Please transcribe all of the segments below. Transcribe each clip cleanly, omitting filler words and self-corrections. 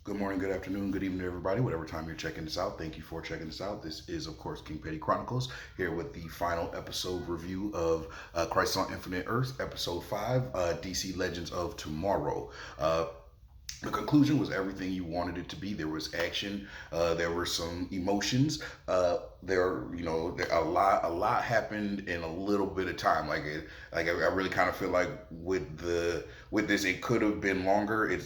Good morning, good afternoon, good evening, everybody. Whatever time you're checking this out, thank you for checking this out. This is, of course, King Petty Chronicles here with the final episode review of Crisis on Infinite Earths, Episode 5, DC Legends of Tomorrow. The conclusion was everything you wanted it to be. There was action. There were some emotions. A lot happened in a little bit of time. I really kind of feel like with this, it could have been longer.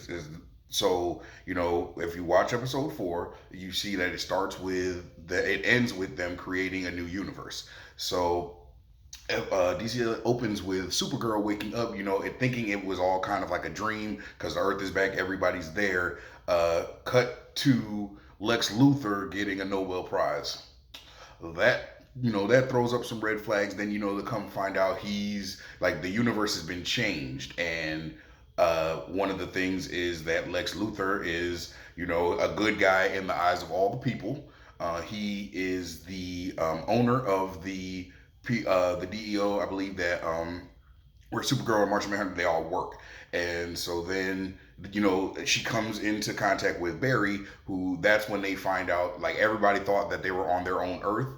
So if you watch episode 4, you see that it ends with them creating a new universe. So DC opens with Supergirl waking up, thinking it was all kind of like a dream because the Earth is back, everybody's there. Cut to Lex Luthor getting a Nobel Prize. That throws up some red flags. Then to come find out he's like the universe has been changed, and one of the things is that Lex Luthor is a good guy in the eyes of all the people. He is the owner of the DEO, I believe that where Supergirl and Martian Manhunter they all work, and so then she comes into contact with Barry, who that's when they find out like everybody thought that they were on their own Earth.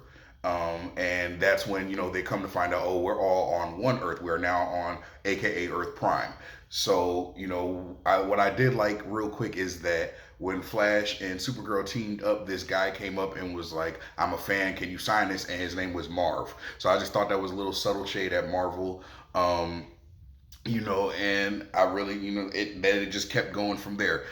And that's when they come to find out, oh, we're all on one Earth. We're now on AKA Earth Prime. So what I did like real quick is that when Flash and Supergirl teamed up, this guy came up and was like, "I'm a fan. Can you sign this?" And his name was Marv. So I just thought that was a little subtle shade at Marvel. And I really, it just kept going from there.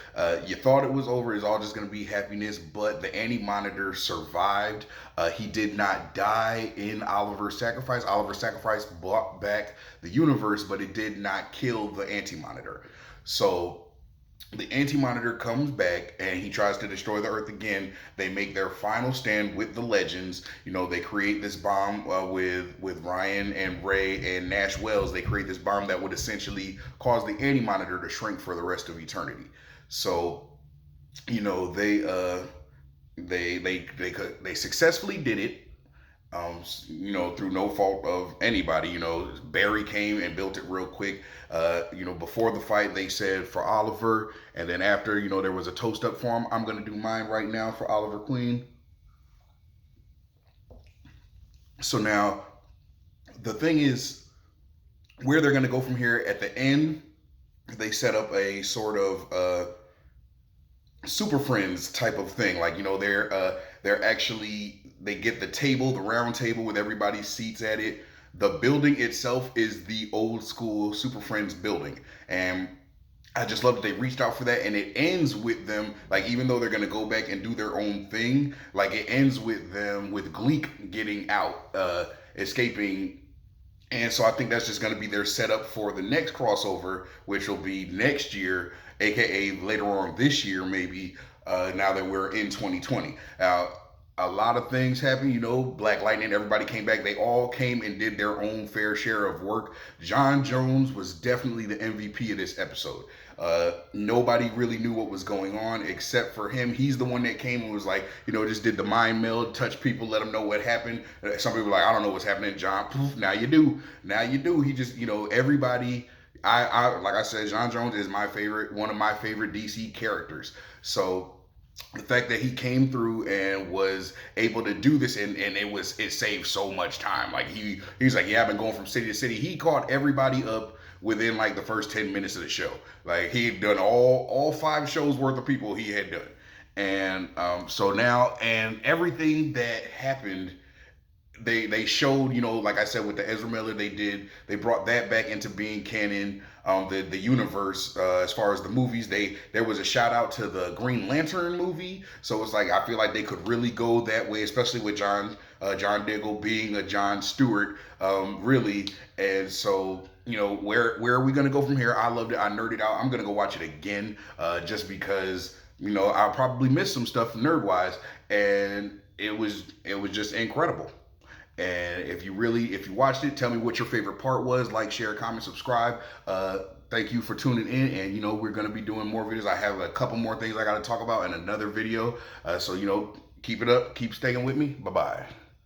You thought it was over, it's all just going to be happiness, but the Anti-Monitor survived. He did not die in Oliver's sacrifice. Oliver's sacrifice brought back the universe, but it did not kill the Anti-Monitor. So the Anti-Monitor comes back and he tries to destroy the Earth again. They make their final stand with the Legends. They create this bomb with Ryan and Ray and Nash Wells. They create this bomb that would essentially cause the Anti-Monitor to shrink for the rest of eternity. So, they successfully did it. Through no fault of anybody. Barry came and built it real quick. Before the fight, they said for Oliver, and then after, there was a toast up for him. I'm gonna do mine right now for Oliver Queen. So now, the thing is, where they're gonna go from here. At the end, they set up a sort of Super Friends type of thing. Like they're actually they get the table, the round table with everybody's seats at it. The building itself is the old school Super Friends building, and I just love that they reached out for that. And it ends with them, like, even though they're gonna go back and do their own thing, like it ends with them with Gleek getting out, escaping. And so I think that's just going to be their setup for the next crossover, which will be next year, aka later on this year, maybe. Now that we're in 2020, a lot of things happened. Black Lightning, everybody came back. They all came and did their own fair share of work. John Jones was definitely the MVP of this episode. Nobody really knew what was going on except for him. He's the one that came and was like, just did the mind meld, touch people, let them know what happened. Some people were like, I don't know what's happening. John, poof, now you do. Now you do. He just, everybody. I like I said, John Jones is one of my favorite DC characters. So the fact that he came through and was able to do this, and it saved so much time. Like he's like, yeah, I've been going from city to city. He caught everybody up within like the first 10 minutes of the show. Like he had done all 5 shows worth of people he had done. And so now, and everything that happened, they showed, like I said, with the Ezra Miller, they brought that back into being canon. The universe, as far as the movies, there was a shout out to the Green Lantern movie. So it's like I feel like they could really go that way, especially with John Diggle being a John Stewart, really. And so where are we gonna go from here? I loved it. I nerded out. I'm gonna go watch it again, just because I'll probably miss some stuff nerd wise, and it was just incredible. And if you watched it, tell me what your favorite part was. Like, share, comment, subscribe. Thank you for tuning in. And, we're going to be doing more videos. I have a couple more things I got to talk about in another video. So, keep it up. Keep staying with me. Bye-bye.